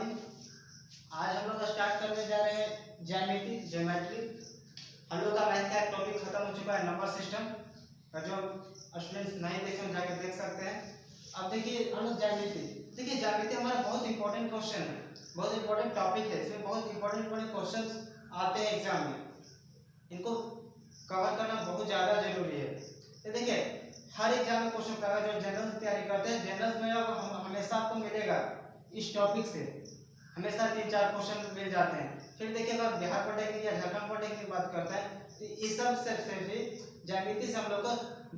Morning. आज हम लोग स्टार्ट करने जा रहे हैं ज्योमेट्री। हम लोग का मैथ का एक टॉपिक खत्म हो चुका है, नंबर सिस्टम का, जो स्टूडेंट्स नहीं देखे हैं जाके देख सकते हैं। अब देखिए हम लोग ज्योमेट्री, देखिए ज्योमेट्री हमारा बहुत इंपॉर्टेंट क्वेश्चन है, बहुत इंपॉर्टेंट टॉपिक है। इसमें बहुत इंपॉर्टेंट क्वेश्चन आते हैं एग्जाम में, इनको कवर करना बहुत ज़्यादा जरूरी है। तो देखिए हर एग्जाम में क्वेश्चन का जो जनरल तैयारी करते हैं, जनरल में अब हमेशा आपको मिलेगा इस टॉपिक से हमेशा 3-4 क्वेश्चन मिल जाते हैं। फिर देखिए अगर बिहार पॉलिटेक्निक या झारखंड पॉलिटेक्निक की बात करते हैं तो इस सब से भी ज्यामिति से हम लोग को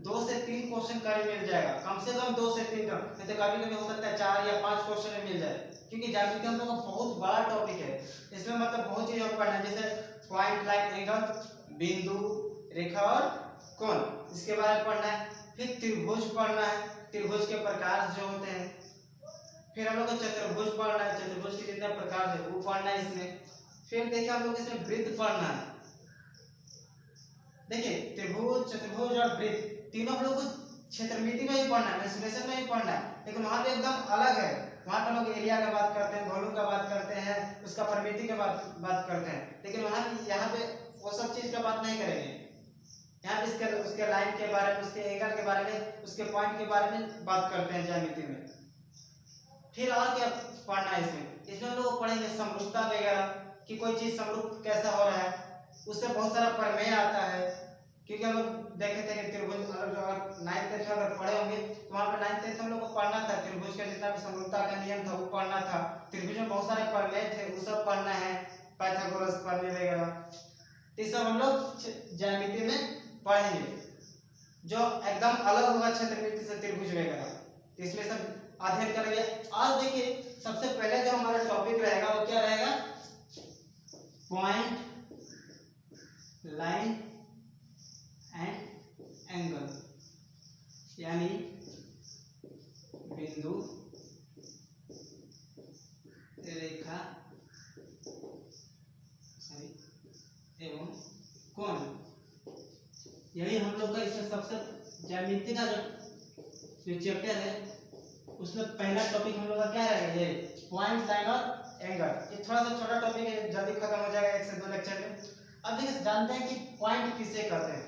2 से 3 क्वेश्चन करीब मिल जाएगा, कम से कम 2 से 3 नहीं तो कभी कभी हो सकता है 4 या 5 क्वेश्चन मिल जाए, क्योंकि ज्यामिति हम लोग का बहुत बड़ा टॉपिक है। इसमें मतलब बहुत चीज पढ़ना है, जैसे पॉइंट, लाइन, एंगल, बिंदु, रेखा और कोण, इसके बारे में पढ़ना है। फिर त्रिभुज पढ़ना है, त्रिभुज के प्रकार जो होते हैं। फिर हम लोग को चतुर्भुज पढ़ना है, चतुर्भुज के कितने प्रकार है वो पढ़ना है इसमें। फिर देखिए हम लोग इसमें वृत्त पढ़ना है। देखिए त्रिभुज, चतुर्भुज और वृत्त तीनों हम लोग को क्षेत्रमिति में ही पढ़ना है, मेंसुरेशन में ही पढ़ना है, लेकिन वहां पे एकदम अलग है। वहां पर लोग एरिया का बात करते हैं, वॉल्यूम का बात करते हैं, उसका परिमिति का बात करते हैं, लेकिन वहां यहाँ पे वो सब चीज का बात नहीं करेंगे। यहाँ पे इसके उसके लाइन के बारे में, उसके एंगल के बारे में, उसके पॉइंट के बारे में बात करते हैं ज्यामिति में। फिर और क्या पढ़ना है इसमें हम लोग पढ़ेंगे समरूपता वगैरह, कि कोई चीज समरूप कैसा हो रहा है, उससे बहुत सारा प्रमेय आता है। क्योंकि हम लोग देखे थे कि त्रिभुज जो 9th 10th में अगर पढ़े होंगे तो वहाँ पर 9th 10th हम लोग को पढ़ना था, त्रिभुज का जितना भी समरूपता का नियम था वो पढ़ना था। त्रिभुज में बहुत सारे प्रमेय थे, वो सब पढ़ना है, पाइथागोरस प्रमेय वगैरह। ये सब हम लोग ज्यामिति में पढ़ेंगे, जो एकदम अलग होगा क्षेत्रमिति से, त्रिभुज वगैरह। इसमें सब अध्ययन करेंगे। आज देखिए सबसे पहले जो हमारा टॉपिक रहेगा वो क्या रहेगा, पॉइंट, लाइन एंड एंगल, यानी बिंदु, रेखा एवं कोण। यही हम लोग का इसमें सबसे ज्यामिति का जो चैप्टर है उसमें पहला टॉपिक हम लोग का क्या रहेगा, ये पॉइंट, लाइन और एंगल। ये थोड़ा सा छोटा टॉपिक है, जल्दी खत्म हो जाएगा 1 से 2 लेक्चर में। अब देखिए जानते हैं कि पॉइंट किसे कहते हैं।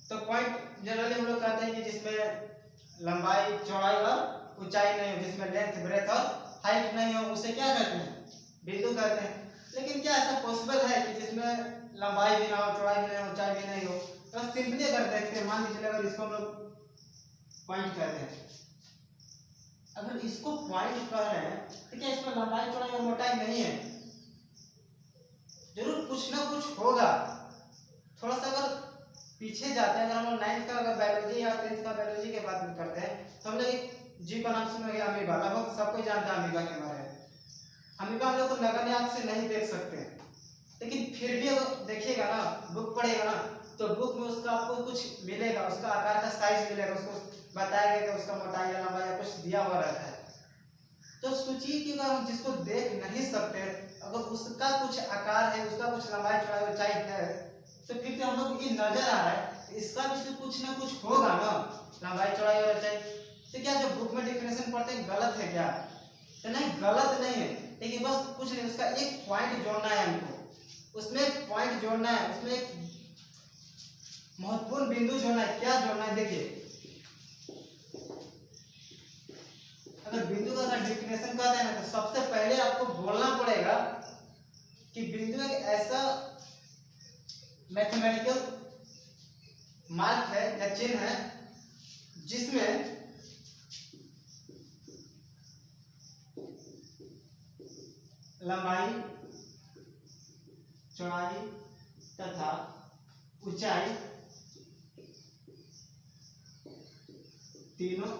तो पॉइंट जनरली हम लोग कहते हैं कि जिसमें लंबाई, चौड़ाई और ऊंचाई नहीं हो, जिसमें लेंथ, ब्रेथ और हाइट नहीं हो, उसे क्या कहते हैं, बिंदु कहते हैं। लेकिन क्या ऐसा पॉसिबल है कि जिसमें लंबाई भी ना हो, चौड़ाई भी नहीं हो, ऊंचाई भी नहीं हो? तो सिंपली अगर देखते हैं, मान लीजिए अगर इसको हम लोग पॉइंट कहते हैं, अगर इसको पॉइंट कह रहे हैं तो क्या इसमें लंबाई, चौड़ाई और मोटाई नहीं है? जरूर कुछ ना कुछ होगा। थोड़ा सा अगर पीछे जाते हैं, अगर हम लोग 9th का अगर बायोलॉजी या 10th का बायोलॉजी के बात में करते हैं तो हम लोग एक जीव का नाम सुनेंगे, अमीबा। लगभग सबको जानता है अमीबा के बारे में। अमीबा हम लोग को नगण्य आंख से नहीं देख सकते, लेकिन फिर भी अगर देखिएगा ना, बुक पढ़ेगा ना, तो बुक में उसका आपको कुछ मिलेगा, उसका आकार का साइज मिलेगा, उसको बताया गया कि उसका मोटाई या लंबाई या कुछ दिया हुआ रहता है। तो सोचिए कि अगर हम जिसको देख नहीं सकते, अगर उसका कुछ आकार है, उसका कुछ लंबाई, चौड़ाई, ऊंचाई है, तो फिर तो हम लोग ये नजर आ रहा है, तो इसका भी तो कुछ ना कुछ होगा ना, लंबाई, चौड़ाई और ऊंचाई। तो क्या जो बुक में डेफिनेशन पढ़ते हैं गलत है क्या? तो नहीं, गलत नहीं है, लेकिन बस कुछ नहीं, उसका एक पॉइंट जोड़ना है हमको, उसमें एक पॉइंट जोड़ना है, उसमें एक महत्वपूर्ण बिंदु जोड़ना है। क्या जोड़ना है, देखिए अगर बिंदु का डेफिनेशन कहते हैं ना, तो सबसे पहले आपको बोलना पड़ेगा कि बिंदु एक ऐसा मैथमेटिकल मार्क है या चिन्ह है जिसमें लंबाई, चौड़ाई तथा ऊंचाई तीनों,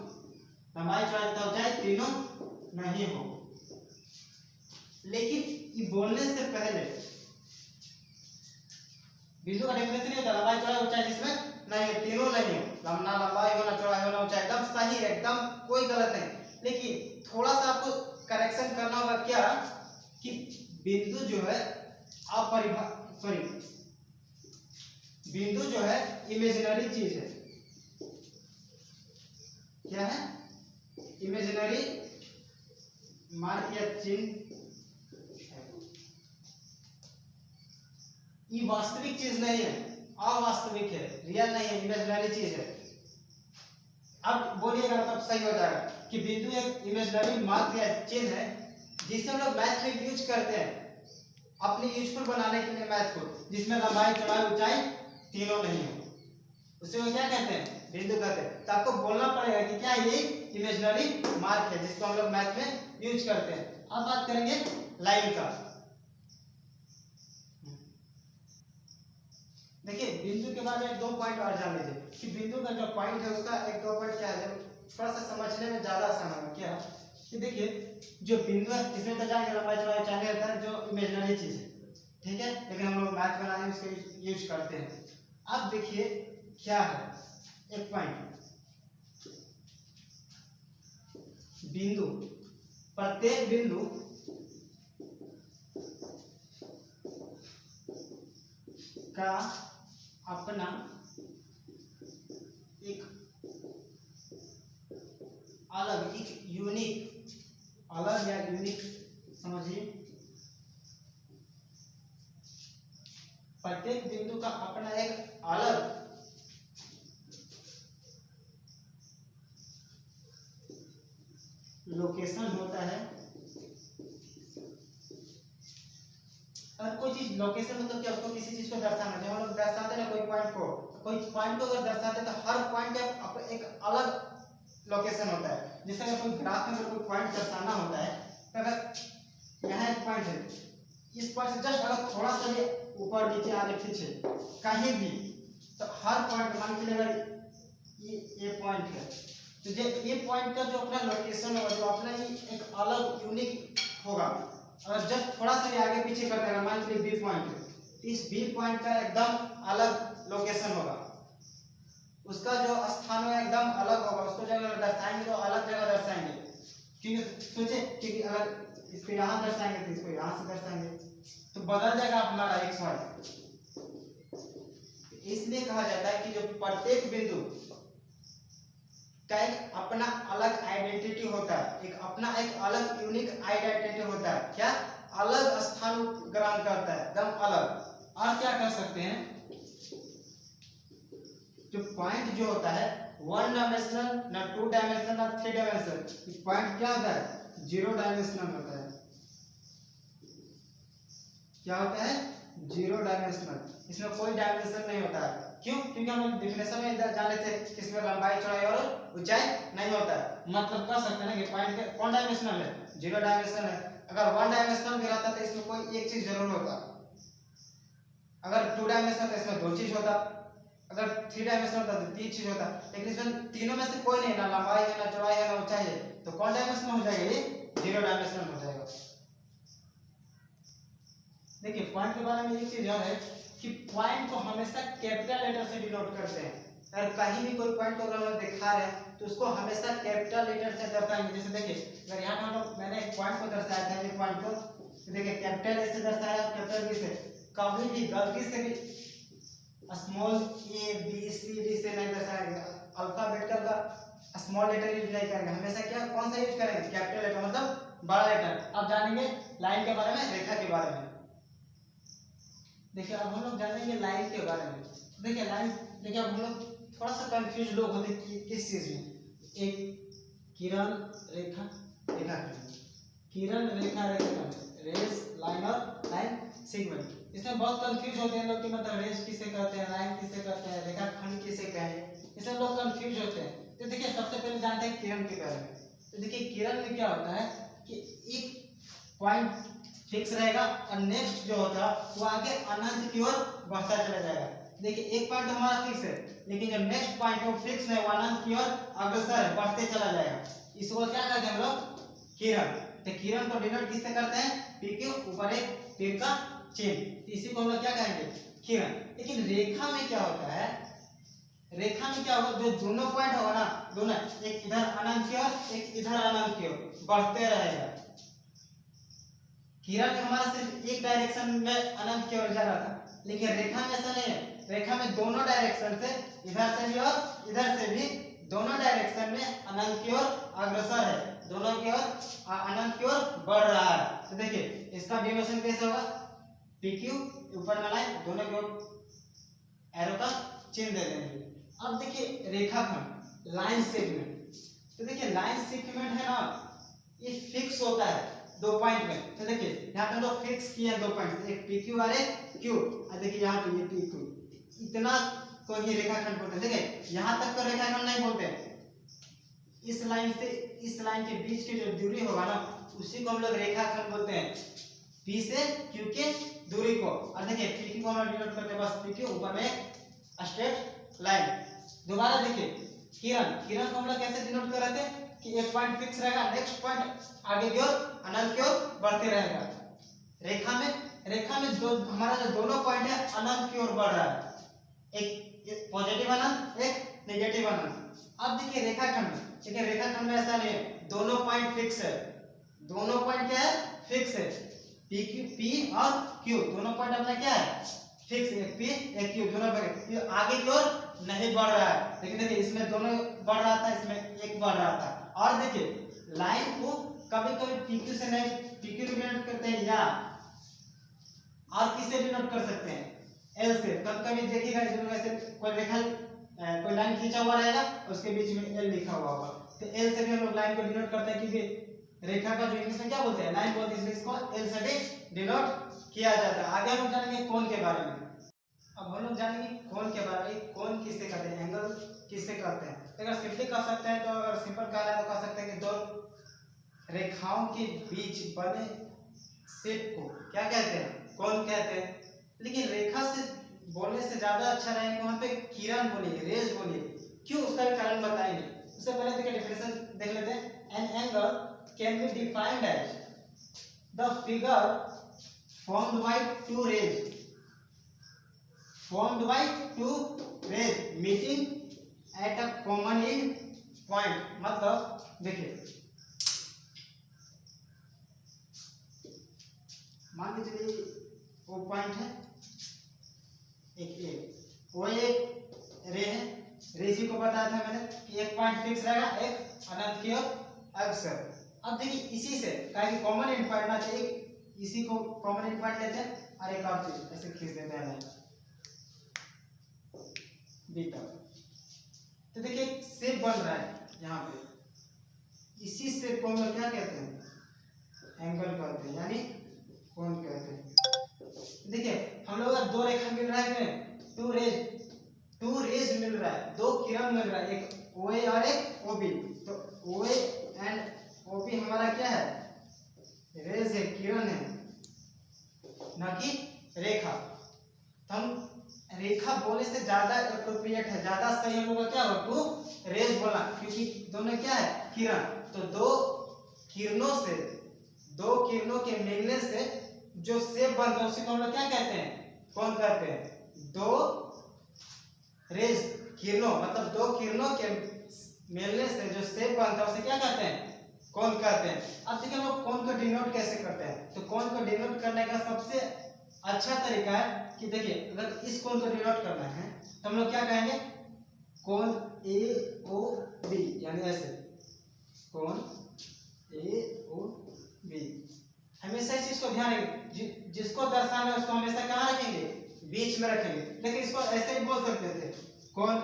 लंबाई, चौड़ाई तथा ऊंचाई तीनों नहीं हो। लेकिन ये बोलने से पहले बिंदु का डेफिनेशन नहीं होता लंबाई, चौड़ाई, ऊंचाई जिसमें नहीं है, तीनों नहीं हो, ना लंबाई हो, ना चौड़ाई हो, ना ऊंचाई, एकदम सही है, एकदम कोई गलत नहीं। लेकिन थोड़ा सा आपको करेक्शन करना होगा, क्या कि बिंदु जो है बिंदु जो है इमेजिनरी चीज है। क्या है? इमेजिनरी मार्क या चिन्ह ये वास्तविक चीज नहीं है, अवास्तविक है, रियल नहीं है, इमेजिनरी चीज है। अब बोलिएगा तब सही हो जाएगा कि बिंदु एक इमेजिनरी मार्क या चिन्ह है जिसे हम लोग मैथ में यूज करते हैं अपने यूजफुल बनाने के लिए मैथ को, जिसमें लंबाई चौड़ाई ऊंचाई तीनों नहीं हो, उसे वो क्या कहते हैं, बिंदु कहते हैं। तो आपको बोलना पड़ेगा कि क्या ये इमेजिनरी मार्क है जिसको हम लोग मैथ में यूज करते हैं। अब बात करेंगे लाइन का। देखिए बिंदु के बारे में 2 पॉइंट और जान लीजिए कि बिंदु का जो पॉइंट है उसका 1-2 पॉइंट क्या है, थोड़ा सा समझने में ज्यादा आसान होगा। क्या कि देखिए जो बिंदु है इसमें तो जाएंगे लंबाई चौड़ाई ऊंचाई रहता है जो इमेजिनरी चीज है, ठीक है, लेकिन हम लोग मैथ बनाने में इसका यूज करते हैं। अब देखिए क्या है एक पॉइंट, बिंदु, प्रत्येक बिंदु का अपना एक अलग, एक यूनिक, अलग या यूनिक समझिए, प्रत्येक बिंदु का अपना एक अलग लोकेशन होता है। और कोई चीज लोकेशन मतलब क्या, उसको किसी चीज को दर्शाना, जब हम लोग दर्शाते हैं ना कोई पॉइंट को अगर दर्शाते हैं तो हर पॉइंट का एक अलग लोकेशन होता है। जैसे अगर कोई ग्राफ में अगर कोई पॉइंट दर्शाना होता है तो अगर यहाँ एक पॉइंट है, इस पॉइंट से जस्ट अगर थोड़ा सा भी ऊपर नीचे आगे पीछे कहीं भी, तो हर पॉइंट मान के लिए अगर ये पॉइंट है तो ये पॉइंट का जो अपना लोकेशन होगा, जो अपना ही एक अलग यूनिक होगा। अगर जस्ट थोड़ा सा भी आगे पीछे करते हैं, मान लीजिए बी पॉइंट है, इस बी पॉइंट का एकदम अलग लोकेशन होगा, उसका जो स्थान है एकदम अलग होगा, उसको जब दर्शाएंगे तो अलग जगह दर्शाएंगे। क्योंकि सोचे कि अगर इसको यहाँ दर्शाएंगे तो इसको यहाँ से दर्शाएंगे तो बदल जाएगा हमारा XY। इसलिए कहा जाता है कि जो प्रत्येक बिंदु का एक अपना अलग आइडेंटिटी होता है, एक अपना एक अलग यूनिक आइडेंटिटी होता है, क्या अलग स्थान ग्रहण करता है, एकदम अलग। और क्या कर सकते हैं, जो पॉइंट जो होता है 1 डायमेंशनल, ना 2 डायमेंशनल, ना 3 डायमेंशनल, पॉइंट क्या होता है 0 डायमेंशनल होता है। क्या होता है 0 डायमेंशनल, इसमें कोई डायमेंशन नहीं होता है। क्यों? क्योंकि हम डेफिनेशन में जाने थे कि इसमें लंबाई चौड़ाई और ऊंचाई नहीं होता है। मतलब कह सकते हैं कि पॉइंट कौन डायमेंशनल है, 0 डायमेंशनल है। अगर 1 डायमेंशनल भी रहता तो इसमें कोई एक चीज जरूर होता, अगर 2 डायमेंशनल तो इसमें 2 चीज होता, अगर 3 डायमेंशनल होता तो 3 चीज होता, लेकिन इसमें तीनों में से कोई नहीं, ना लंबाई है, ना चौड़ाई है, ना ऊंचाई है, तो कौन डायमेंशनल हो जाएगा, ये 0 डायमेंशनल हो जाएगा। देखिए पॉइंट के बारे में एक चीज और है कि पॉइंट को हमेशा कैपिटल लेटर से डिनोट करते हैं। अगर कहीं भी कोई पॉइंट को अगर हम दिखा रहे हैं तो उसको हमेशा कैपिटल लेटर से दर्शाएंगे। जैसे देखिए अगर यहाँ पर हम मैंने एक पॉइंट को दर्शाया था, ये पॉइंट को तो देखिए कैपिटल ए से दर्शाया, कैपिटल बी से, कभी भी गलती से भी small a b c d से नहीं दर्शाएंगे, अल्फाबेटिकल का स्मॉल लेटर यूज नहीं करेंगे, हमेशा क्या कौन सा यूज करेंगे, कैपिटल लेटर मतलब बड़ा लेटर। अब जानेंगे लाइन के बारे में, रेखा के बारे में। देखिए अब हम लोग जानेंगे लाइन के बारे में। देखिए लाइन, देखिए अब हम लोग थोड़ा सा कंफ्यूज लोग होते हैं किस चीज में, एक किरण रेखा, रेखा किरण रेखा, रेस, लाइन और लाइन सेगमेंट। इसमें बहुत कंफ्यूज होते हैं लोग कि मतलब रेस किसे कहते हैं, लाइन किसे कहते हैं, रेखा खंड किसे कहेंगे, इसमें लोग कंफ्यूज होते हैं। तो देखिए सबसे पहले जानते हैं किरण के बारे में। तो देखिए किरण में क्या होता है कि एक पॉइंट फिक्स रहेगा और नेक्स्ट जो होता है वो आगे अनंत की ओर बढ़ता चला जाएगा। देखिए एक पॉइंट हमारा फिक्स है, लेकिन जो नेक्स्ट पॉइंट है वो फिक्स नहीं, वो अनंत की ओर अग्रसर है, बढ़ते चला जाएगा। इसको क्या कहते हैं हम लोग, किरण। तो किरण को डिनोट किससे करते हैं, पी के ऊपर एक तीर का चिन्ह, इसी को हम लोग क्या कहेंगे, किरण। लेकिन रेखा में क्या होता है, रेखा में क्या होगा, जो दोनों पॉइंट होगा ना, दोनों एक इधर अनंत की ओर, एक इधर अनंत की ओर बढ़ते रहेगा। किरण हमारा सिर्फ एक डायरेक्शन में अनंत की ओर जा रहा था, लेकिन रेखा में ऐसा नहीं है। रेखा में दोनों डायरेक्शन से, इधर से भी और इधर से भी, दोनों डायरेक्शन में अनंत की ओर अग्रसर है। दोनों की ओर अनंत की ओर बढ़ रहा है। तो देखिए इसका डिनोटेशन कैसे होगा, PQ ऊपर में लाइन, दोनों की ओर एरो का चिन्ह दे देंगे। अब देखिए रेखाखंड लाइन सेगमेंट, तो देखिए लाइन सेगमेंट है ना ये फिक्स होता है 2 पॉइंट में। तो देखिए यहाँ पे हम लोग फिक्स किए हैं 2 पॉइंट, एक PQ और एक Q, और देखिए यहाँ पे ये PQ, इतना को ही रेखाखंड बोलते हैं। देखिए यहाँ तक का रेखाखंड नहीं बोलते, इस लाइन से इस लाइन के बीच की जो दूरी होगा ना उसी को हम लोग रेखाखंड बोलते हैं, P से Q के दूरी को। और देखिए PQ को हम लोग डिनोट करते हैं बस PQ, ऊपर में स्ट्रेट लाइन। दोबारा देखिए किरण को हम लोग कैसे डिनोट कर रहे थे कि एक पॉइंट फिक्स रहेगा, नेक्स्ट पॉइंट आगे की ओर अनंत की ओर बढ़ते रहेगा। रेखा में दो हमारा जो दोनों पॉइंट है अनंत की ओर बढ़ रहा है, एक पॉजिटिव अनंत एक नेगेटिव अनंत। अब देखिए रेखाखंड में ऐसा नहीं है, दोनों पॉइंट फिक्स है, दोनों पॉइंट क्या है फिक्स है, P और Q दोनों पॉइंट अपना क्या है फिक्स, एक P एक Q दोनों आगे की ओर नहीं बढ़ रहा है। लेकिन देखिए इसमें दोनों बढ़ रहा था, इसमें एक बढ़ रहा था। और देखिए लाइन को कभी कभी PQ से नहीं PQ से डिनोट करते हैं या और किससे डिनोट कर सकते हैं L से। कभी कभी देखिएगा इसमें वैसे कोई रेखा कोई लाइन खींचा हुआ रहेगा उसके बीच में L लिखा हुआ होगा, तो L से भी हम लोग लाइन को डिनोट करते हैं, क्योंकि रेखा का जो इंग्लिश में क्या बोलते हैं लाइन बोलते हैं, इसलिए इसको L से भी डिनोट किया जाता है। आगे हम जानेंगे कोण के बारे में। अब हम लोग जानेंगे कोण के बारे में, कोण किससे कहते हैं, एंगल किससे कहते हैं। अगर सिंपली कह सकते हैं तो अगर सिंपल कहना है तो कह सकते हैं कि दो रेखाओं के बीच बने शेप को क्या कहते हैं कोण कहते हैं। लेकिन रेखा से बोलने से ज्यादा अच्छा रहेगा वहां पे किरण बोलिए, रेज बोलिए, क्यों उसका भी कारण बताएंगे। उससे पहले देखिए डेफिनेशन देख लेते हैं। An angle can be defined as the figure formed by two rays meeting at a common end point। मतलब देखिए मान के चलिए वो पॉइंट है एक वो एक रे है, रे जी को बताया था मैंने कि एक पॉइंट फिक्स रहेगा, एक अनंत की ओर अग्रसर। अब देखिए इसी से कहीं कॉमन एंड पॉइंट ना चाहिए, इसी को कॉमन एंड पॉइंट लेते हैं और एक और चीज ऐसे खींच देते हैं बी तक। तो देखिए शेप बन रहा है यहाँ पे, इसी शेप को हम लोग क्या कहते हैं एंगल कहते हैं, यानी कोण कहते हैं। देखिए हम लोग दो रेखा मिल रहा है, टू रेज मिल रहा है, दो किरण मिल रहा है, एक OA और एक OB। तो OA एंड OB हमारा क्या है रेज है, किरण है, ना कि रेखा। तो हम रेखा बोलने से ज्यादा एप्रोप्रिएट है, ज्यादा सही हम लोग का क्या होगा टू रेज बोलना, क्योंकि दोनों क्या है किरण। तो दो किरणों के मिलने से जो शेप बनता है उसी को हम लोग क्या कहते हैं कोण कहते हैं। दो रेज किरणों मतलब दो किरणों के मिलने से जो शेप बनता है उसे क्या कहते हैं कोण कहते हैं। अब देखिए हम लोग कोण को डिनोट कैसे करते हैं। तो कोण को डिनोट करने का सबसे अच्छा तरीका है कि देखिए अगर इस कोण को डिनोट करना है तो हम लोग क्या कहेंगे कोण AOB, यानी ऐसे कोण AOB। हमेशा इस चीज को ध्यान रखेंगे, जिसको दर्शाना है उसको हमेशा कहाँ रखेंगे बीच में रखेंगे। लेकिन इसको ऐसे ही बोल सकते थे कोण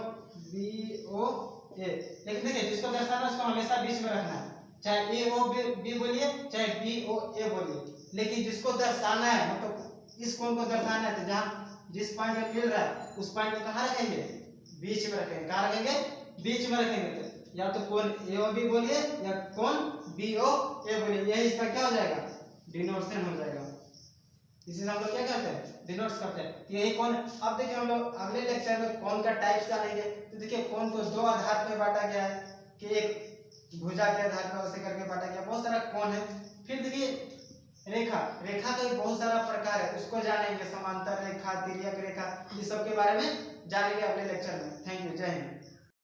BOA, लेकिन देखिए जिसको दर्शाना है उसको हमेशा बीच में रखना है, चाहे AOB बोलिए चाहे BOA बोलिए। लेकिन जिसको दर्शाना है मतलब इस कोण को दर्शाना है तो जहाँ जिस पॉइंट में मिल रहा है उस पॉइंट को कहाँ रखेंगे बीच में रखेंगे, कहाँ रखेंगे बीच में रखेंगे। तो या तो कोण AOB बोलिए या कोण BOA बोलिए, यही इसका क्या हो जाएगा डिनोटेशन हो जाएगा। इसी से हम लोग क्या करते हैं डिनोट करते हैं यही कोण। अब देखिए हम लोग अगले लेक्चर में कोण का टाइप्स जानेंगे। तो देखिए कोण को दो आधार पर बांटा गया है कि एक भुजा के आधार पर उसे करके बांटा गया, बहुत सारा कोण है। फिर देखिए रेखा का भी बहुत सारा प्रकार है, उसको जानेंगे, समांतर रेखा, तिर्यक रेखा, इस सब के बारे में जानेंगे अगले लेक्चर में। थैंक यू, जय हिंद।